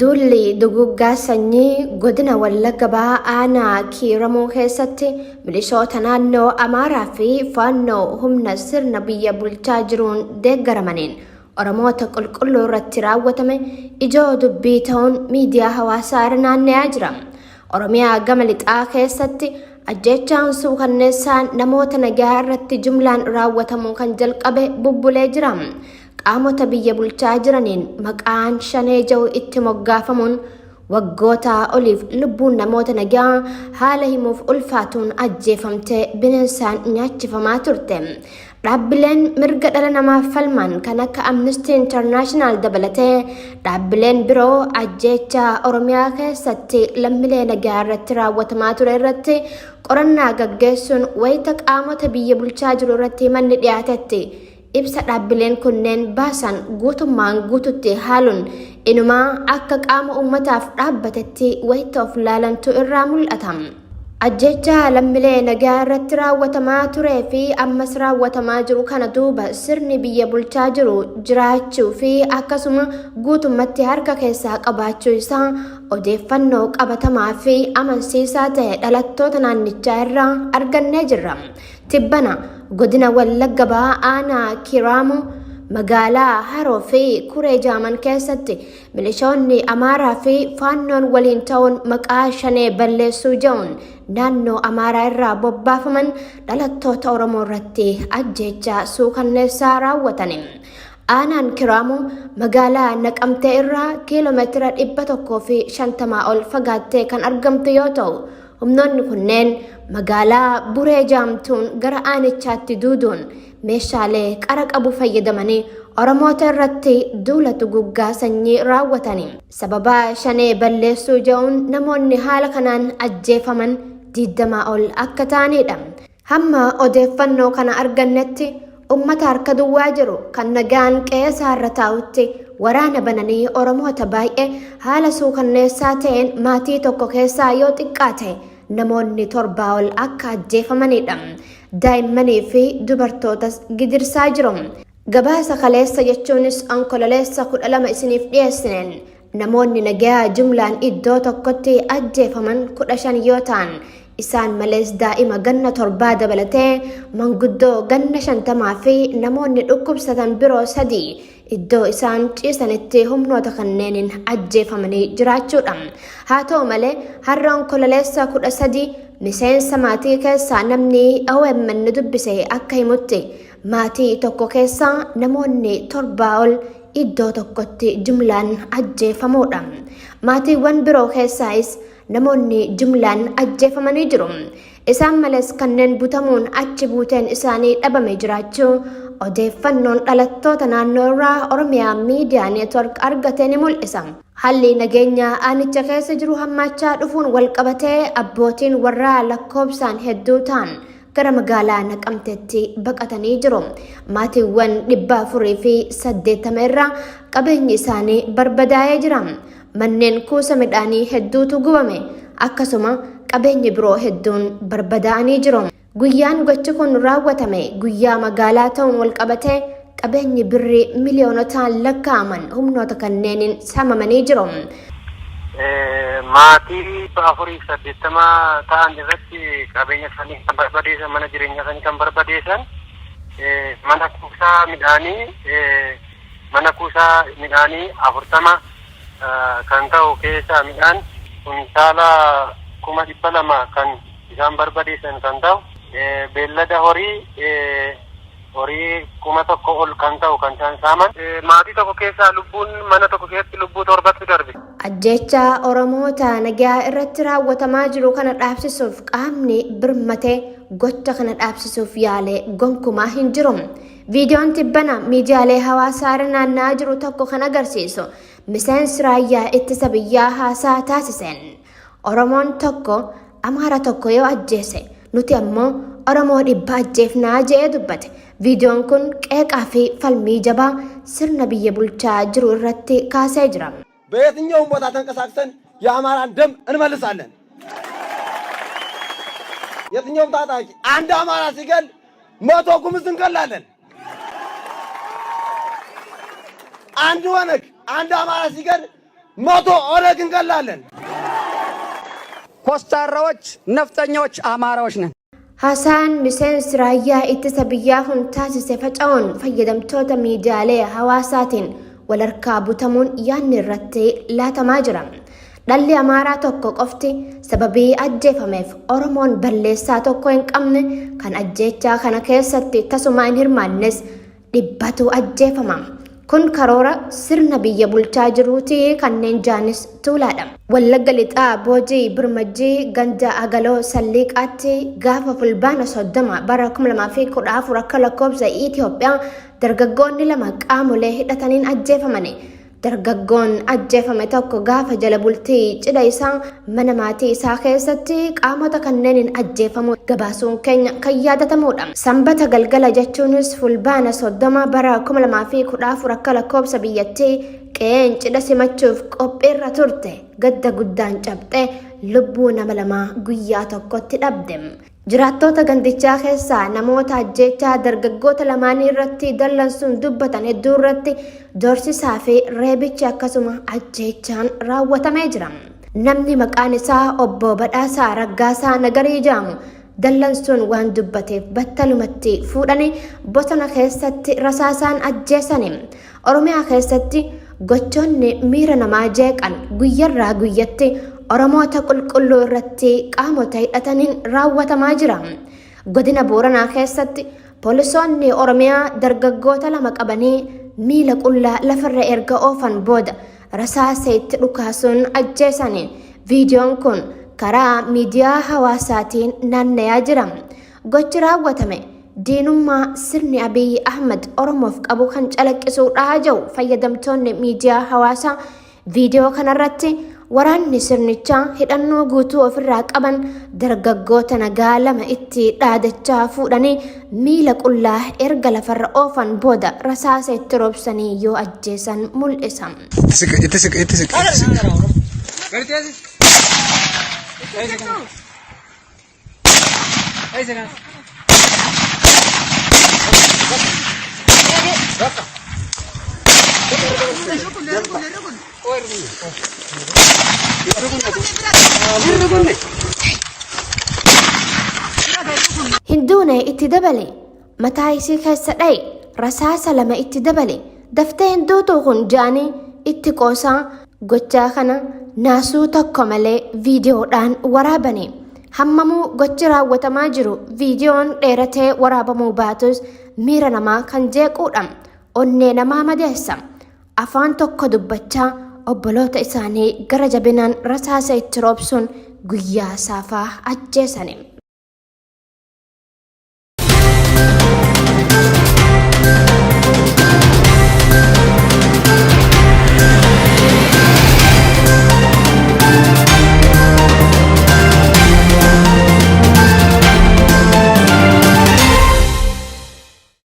Dulli duguggaa sanyii godina Wallagga Aanaa Kiiramuu keessatti milishoota naannoo Amaaraa fi Faannoo humna sirna biyya bulchaa jiruun deeggaramaniin Oromoota qulqulluu irratti raawwatame ijoo dubbii ta'uun miidiyaa hawaasaa irra naanna'aa jira. Oromiyaa gama lixaa keessatti ajjeechaan suukanneessaan namoota nagaa irratti jumlaan raawwatamuu kan jalqabe bubbulee jira. Qaamota biyya bulchaa jiraniin maqaan shanee ja'u itti moggaafamuun waggoota oliif lubbuun namoota nagaa haala himuuf ulfaatuun ajjeefamtee bineensaan nyaachifamaa turte. Dhaabbileen mirga dhala namaaf falman kan akka Amnesty International dabalatee dhaabbileen biroo ajjeechaa Oromiyaa keessatti lammiilee nagaa irratti raawwatamaa ture irratti qorannaa gaggeessuun wayita qaamota biyya bulchaa jiru irratti manni dhiyaatetti ibsa dhaabbileen kunneen baasan guutummaan guututti haaluun inumaa akka qaama uummataaf dhaabbatetti wayita of laalantu irraa mul'ata. Ajjeechaa lammiilee nagaa irratti raawwatamaa turee fi ammas raawwatamaa jiru kana duuba sirni biyya bulchaa jiru jiraachuu fi akkasuma guutummatti harka keessaa qabaachuu isaa odeeffannoo qabatamaa fi amansiisaa ta'e dhalattoota naannichaa irraa argannee jirra. Tibbana godina Wallagga Aanaa Kiiramuu magaalaa Haroo fi Kuree Jaaman keessatti milishoonni Amaaraa fi Faannoon waliin ta'uun maqaa shanee balleessuu ja'uun naannoo Amaaraa irraa bobbaafaman dhalattoota Oromoo irratti ajjeechaa suukanneessaa raawwatan. Aanaan Kiiramuu magaalaa Naqamtee irraa kiiloomeetira 150 ol fagaattee kan argamtu yoo ta'u, humnoonni kunneen magaalaa Buree Jaamtuun gara aanichaatti duuduun meeshaalee qara qabu fayyadamanii Oromoota irratti duula duguggaa sanyii raawwatanii sababa shanee balleessuu ja'uun namoonni haala kanaan ajjeefaman 20 ol akka ta'anidha. Hamma odeeffannoo kana argannetti ummata harka duwwaa jiru kan nagaan qe'ee irra taa'utti waraana bananii Oromoota baay'ee haala suukanneessaa ta'een maatii tokko keessaa yoo xiqqaate namoonni 7 ol akka ajjeefamanidha. Daa'immanii fi dubartootas gidirsaa jiru. Gabaasa kaleessa jechuunis onkololeessa 12 isiniif dhiyeessineen namoonni nagaa jumlaan iddoo tokkotti ajjeefaman 15 yoo ta'an isaan malees daa'ima ganna 7 dabalatee manguddoo ganna 50 fi namoonni dhukkubsatan biroo 3 iddoo isaan ciisanitti humnoota kanneeniin ajjeefamanii jiraachuudha. Haa ta'u malee har'a onkololeessa 13 miseensa maatii keessaa namni OMN dubbise akka himutti maatii tokko keessaa namoonni 7 ol iddoo tokkotti jumlaan ajjeefamuudha. Maatiiwwan biroo keessaas namoonni jumlaan ajjeefamanii jiru. Isaan malees kanneen butamuun achi buuteen isaanii dhabame jiraachuu odeeffannoon dhalattoota naannoo irraa Oromiyaa miidiyaa neetwork argate ni mul'isa. Haalli nageenya aanicha keessa jiru hammaachaa dhufuun walqabatee abbootiin warraa lakkoobsaan hedduu ta'an gara magaalaa Naqamteetti baqatanii jiru. Maatiiwwan 480 irraa qabeenyi isaanii barbadaa'ee jira. Manneen kuusa midhaanii hedduutu gubame. Akkasuma qabeenyi biroo hedduun barbadaa'anii jiru. Guyyaan gochi kun raawwatame guyyaa magaalaa ta'uun walqabatee qabeenyi birrii miliyoonotaan lakkaa'aman humnoota kanneeniin saamamanii jiru. Maatii 480 ta'an irratti qabeenya isaanii kan barbadeessan, mana jireenyaa isaanii kan barbadeessan, mana kuusaa midhaanii 40 kan ta'u keessaa midhaan kuntaala 200,000 kan isaan barbadeessan kan ta'u, beellada horii 1,000 ol kan ta'u kan isaan saaman. Maatii tokko keessaa mana tokko keessatti lubbuu 7 darbe. Ajjeechaa Oromoota nagaa irratti raawwatamaa jiru kana dhaabsisuuf qaamni birmatee gocha kana dhaabsisuuf yaale gonkumaa hin jiru. Viidiyoon tibbana miidiyaalee hawaasaa irra naanna'aa jiru tokko kan agarsiisu miseensi raayyaa ittisa biyyaa haasaa taasiseen Oromoon tokko Amaara tokko yoo ajjeese nuti ammoo Oromoo 100 ajjeefnaa jedhee dubbate. Viidiyoon kun qeeqaa fi falmii jabaa sirna biyya bulchaa jiru irratti kaasee jira. በየትኛውም ቦታ ተንቀሳቅሰን የአማራን ደም እንመልሳለን። የትኛውም ታጣቂ አንድ አማራ ሲገል 100 ጉምዝ እንገላለን። አንድ ወነግ አንድ አማራ ሲገል መቶ ኦነግ እንገላለን። ኮስታራዎች፣ ነፍጠኛዎች አማራዎች ነን። Haasaan miseensi raayyaa ittisa biyyaa kun taasise faca'uun fayyadamtoota miidiyaalee hawaasaatiin wal harkaa butamuun yaadni irratti laatamaa jira. Dhalli Amaaraa tokko qofti sababii ajjeefameef Oromoon balleessaa tokko hin qabne kan ajjeechaa kana keessatti tasuma hin hirmaannes dhibbatu ajjeefama. Kun karoora sirna biyya bulchaa jiruuti kanneen jaanis tuulaadha. Wallagga lixaa Boojii Birmajjii ganda Agaloo Salliiqaatti gaafa fulbaana 30 bara 2014 akka lakkoofsa Itoophiyaa dargaggoonni lama qaamolee hidhataniin ajjeefamani. Dargaggoon ajjeefame tokko gaafa jala bultii cidha isaa mana maatii isaa keessatti qaamota kanneeniin ajjeefamu gabaasuun keenya kan yaadatamudha. Sanbata galgala jechuunis fulbaana 30 bara 2014 akka lakkoofsa biyyattii qe'een cidha simachuuf qophiirra turte gadda guddaan cabxee lubbuu nama lamaa guyyaa tokkotti dhabde. Jiraattota gandichaa keessaa namoota ajjeechaa dargaggoota lamaanii irratti dallansuun dubbatan hedduu irratti doorsisaa fi reebichi akkasuma ajjeechaan raawwatamee jira. Namni maqaan isaa obbo Badhaasaa Raggaasaa Nagarii jedhamu dallansuun waan dubbateef battalumatti fuudhanii bosona keessatti rasaasaan ajjeesani. Oromiyaa keessatti gochoonni miira namaa jeeqan guyyarraa guyyatti Oromoota qulqulluu irratti qaamota hidhataniin raawwatamaa jira. Godina Booranaa keessatti poolisoonni Oromiyaa dargaggoota lama qabanii miila qullaa lafarra erga oofan booda rasaasa itti dhukaasuun ajjeesani. Viidiyoon kun karaa miidiyaa hawaasaatiin naanna'aa jira. Gochi raawwatame diinummaa sirni Abiy Ahmed Oromoof qabu kan calaqqisuudha jedhu fayyadamtoonni miidiyaa hawaasaa. Viidiyoo kanarratti waraanni sirnichaa hidhannoo guutuu ofirraa qaban dargaggoota nagaa lama itti dhaadachaa fuudhanii miila qullaa erga lafarra oofan booda rasaasa itti roobsanii yoo ajjeesan mul'isa. Hinduune itti dabale mataa isii keessa dhaye rasaasa lama itti dabale daftee hinduutu kun jaanii itti qoosaa gochaa kana naasuu tokko malee viidiyoodhaan waraabane. Hammamuu gochi raawwatamaa jiru viidiyoon dheeratee waraabamuu baatus miira namaa kan jeequudha. Onnee namaa madeessa. Afaan tokko dubbachaa obboloota isaanii gara jabinaan rasaasa itti roobsuun guyyaa saafaa ajjeesani.